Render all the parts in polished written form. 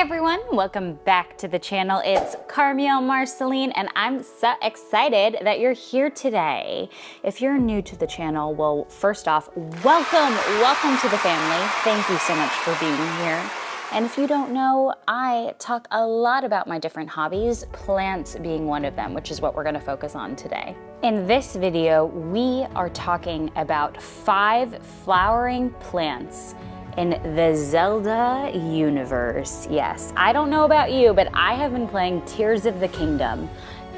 everyone, welcome back to the channel. It's Carmiel Marceline and I'm so excited that you're here today. If you're new to the channel, well, first off, welcome to the family. Thank you so much for being here. And if you don't know, I talk a lot about my different hobbies, plants being one of them, which is what we're gonna focus on today. In this video, we are talking about 5 flowering plants in the Zelda universe. Yes, I don't know about you, but I have been playing Tears of the Kingdom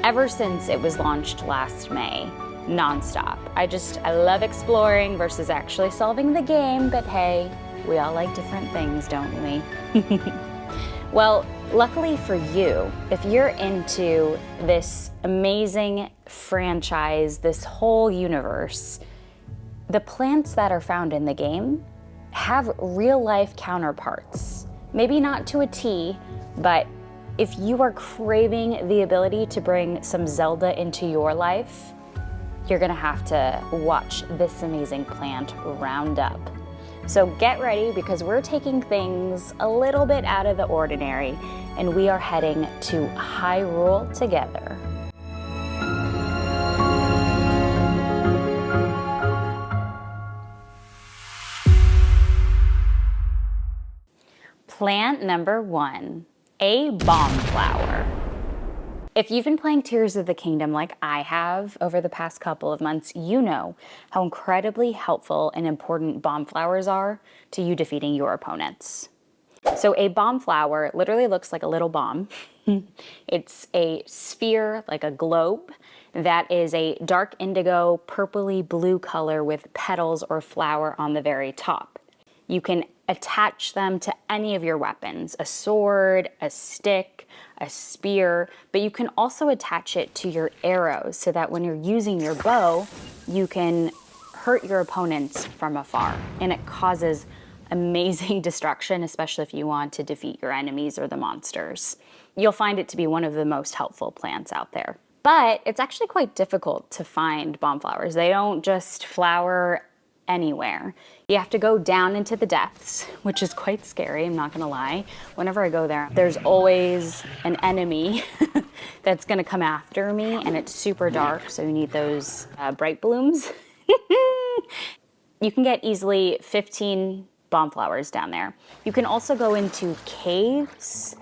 ever since it was launched last May, nonstop. I love exploring versus actually solving the game, but hey, we all like different things, don't we? Well, luckily for you, if you're into this amazing franchise, this whole universe, the plants that are found in the game have real-life counterparts. Maybe not to a T, but if you are craving the ability to bring some Zelda into your life, you're gonna have to watch this amazing plant round up. So get ready, because we're taking things a little bit out of the ordinary and we are heading to Hyrule together. Plant number 1, a bomb flower. If you've been playing Tears of the Kingdom like I have over the past couple of months, you know how incredibly helpful and important bomb flowers are to you defeating your opponents. So a bomb flower literally looks like a little bomb. It's a sphere, like a globe, that is a dark indigo, purpley blue color with petals or flower on the very top. You can attach them to any of your weapons, a sword, a stick, a spear, but you can also attach it to your arrows so that when you're using your bow, you can hurt your opponents from afar. And it causes amazing destruction, especially if you want to defeat your enemies or the monsters. You'll find it to be one of the most helpful plants out there. But it's actually quite difficult to find bomb flowers. They don't just flower anywhere. You have to go down into the depths, which is quite scary, I'm not gonna lie. Whenever I go there, there's always an enemy that's gonna come after me, and it's super dark, so you need those bright blooms. You can get easily 15 bomb flowers down there. You can also go into caves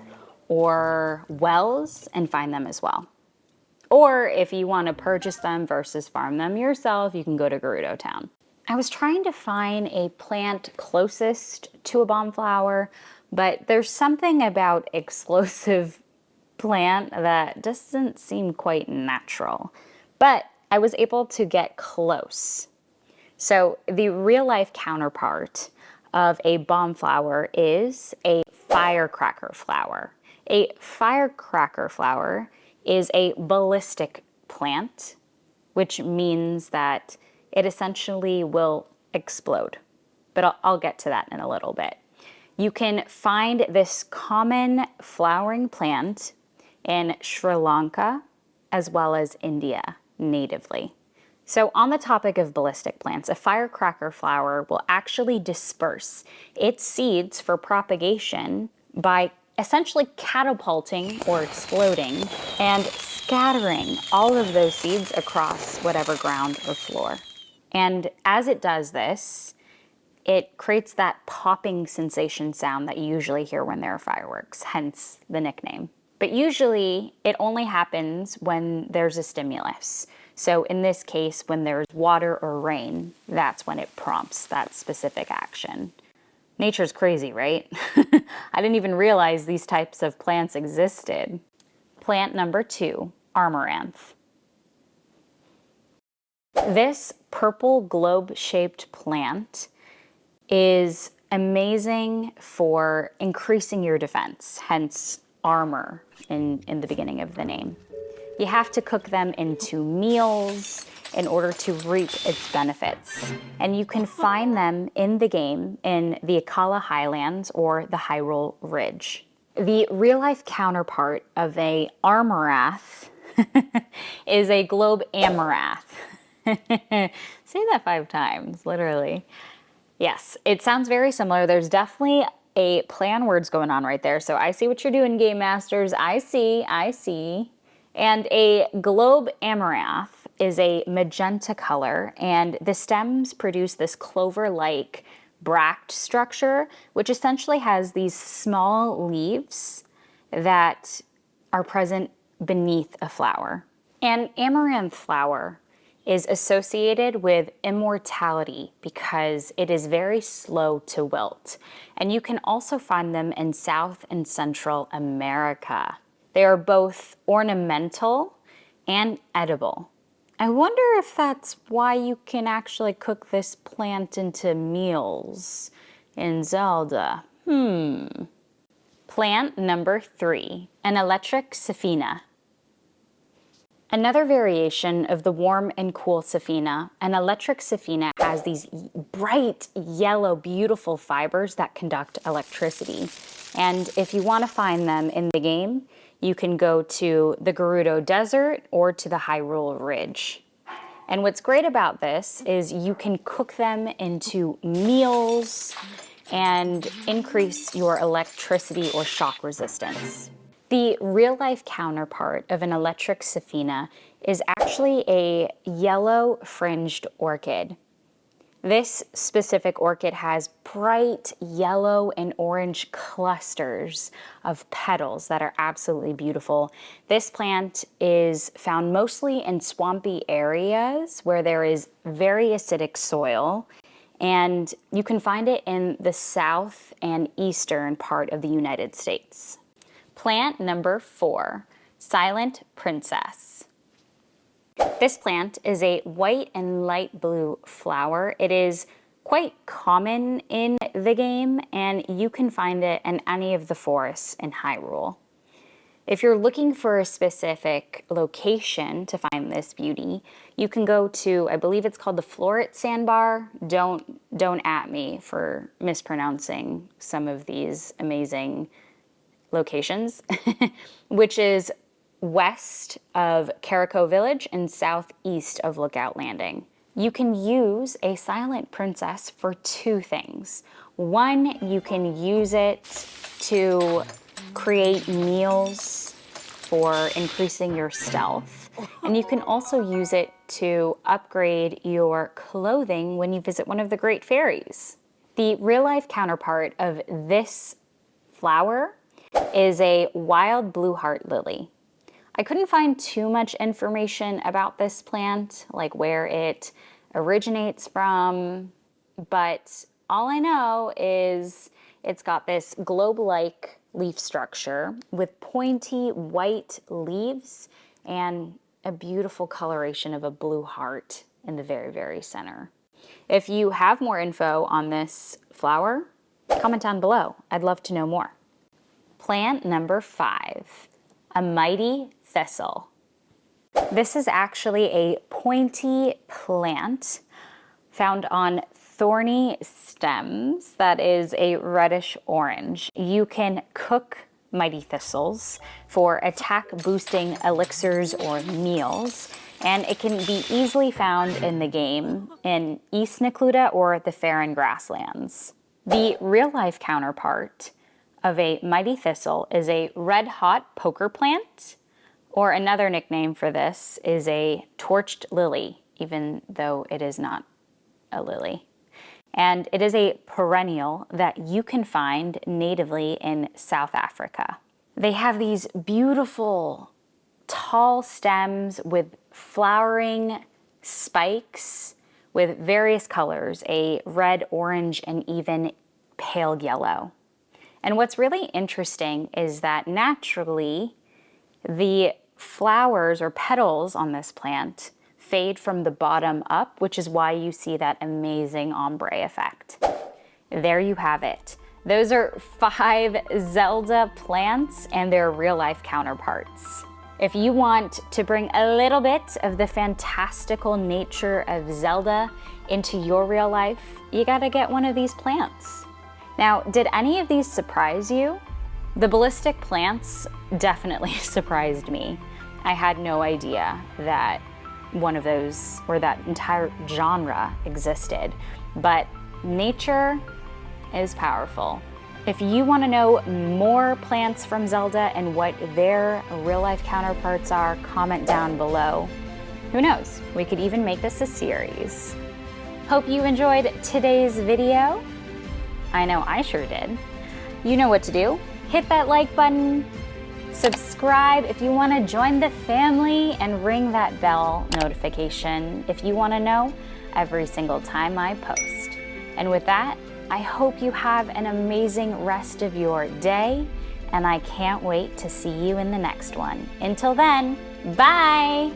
or wells and find them as well. Or if you want to purchase them versus farm them yourself, you can go to Gerudo Town. I was trying to find a plant closest to a bomb flower, but there's something about explosive plant that doesn't seem quite natural. But I was able to get close. So the real life counterpart of a bomb flower is a firecracker flower. A firecracker flower is a ballistic plant, which means that it essentially will explode. But I'll get to that in a little bit. You can find this common flowering plant in Sri Lanka as well as India natively. So on the topic of ballistic plants, a firecracker flower will actually disperse its seeds for propagation by essentially catapulting or exploding and scattering all of those seeds across whatever ground or floor. And as it does this, it creates that popping sensation sound that you usually hear when there are fireworks, hence the nickname. But usually it only happens when there's a stimulus. So in this case, when there's water or rain, that's when it prompts that specific action. Nature's crazy, right? I didn't even realize these types of plants existed. Plant number 2, Armoranth. This purple globe-shaped plant is amazing for increasing your defense, hence armor in the beginning of the name. You have to cook them into meals in order to reap its benefits. And you can find them in the game in the Akala Highlands or the Hyrule Ridge. The real-life counterpart of a Armoranth is a globe Amaranth. Say that 5 times, literally. Yes, it sounds very similar. There's definitely a play on words going on right there. So I see what you're doing, Game Masters. I see. And a globe amaranth is a magenta color, and the stems produce this clover-like bract structure, which essentially has these small leaves that are present beneath a flower. And amaranth flower is associated with immortality because it is very slow to wilt. And you can also find them in South and Central America. They are both ornamental and edible. I wonder if that's why you can actually cook this plant into meals in Zelda. Plant number 3, an electric Safina. Another variation of the warm and cool Safina, an electric Safina has these bright yellow, beautiful fibers that conduct electricity. And if you want to find them in the game, you can go to the Gerudo Desert or to the Hyrule Ridge. And what's great about this is you can cook them into meals and increase your electricity or shock resistance. The real-life counterpart of an electric Safina is actually a yellow fringed orchid. This specific orchid has bright yellow and orange clusters of petals that are absolutely beautiful. This plant is found mostly in swampy areas where there is very acidic soil, and you can find it in the south and eastern part of the United States. Plant number 4, Silent Princess. This plant is a white and light blue flower. It is quite common in the game, and you can find it in any of the forests in Hyrule. If you're looking for a specific location to find this beauty, you can go to, I believe it's called the Flora Sandbar. Don't at me for mispronouncing some of these amazing locations, which is west of Carico Village and southeast of Lookout Landing. You can use a Silent Princess for 2 things. One, you can use it to create meals for increasing your stealth, and you can also use it to upgrade your clothing when you visit one of the Great Fairies. The real-life counterpart of this flower is a wild blue heart lily. I couldn't find too much information about this plant, like where it originates from, but all I know is it's got this globe-like leaf structure with pointy white leaves and a beautiful coloration of a blue heart in the very, very center. If you have more info on this flower, comment down below. I'd love to know more. Plant number 5, a mighty thistle. This is actually a pointy plant found on thorny stems that is a reddish orange. You can cook mighty thistles for attack boosting elixirs or meals, and it can be easily found in the game in East Necluda or the Faron Grasslands. The real-life counterpart of a mighty thistle is a red-hot poker plant, or another nickname for this is a torched lily, even though it is not a lily. And it is a perennial that you can find natively in South Africa. They have these beautiful, tall stems with flowering spikes with various colors, a red, orange, and even pale yellow. And what's really interesting is that naturally, the flowers or petals on this plant fade from the bottom up, which is why you see that amazing ombre effect. There you have it. Those are 5 Zelda plants and their real-life counterparts. If you want to bring a little bit of the fantastical nature of Zelda into your real life, you gotta get one of these plants. Now, did any of these surprise you? The ballistic plants definitely surprised me. I had no idea that one of those, or that entire genre existed, but nature is powerful. If you want to know more plants from Zelda and what their real-life counterparts are, comment down below. Who knows, we could even make this a series. Hope you enjoyed today's video. I know I sure did. You know what to do. Hit that like button, subscribe if you want to join the family, and ring that bell notification if you want to know every single time I post. And with that, I hope you have an amazing rest of your day, and I can't wait to see you in the next one. Until then, bye!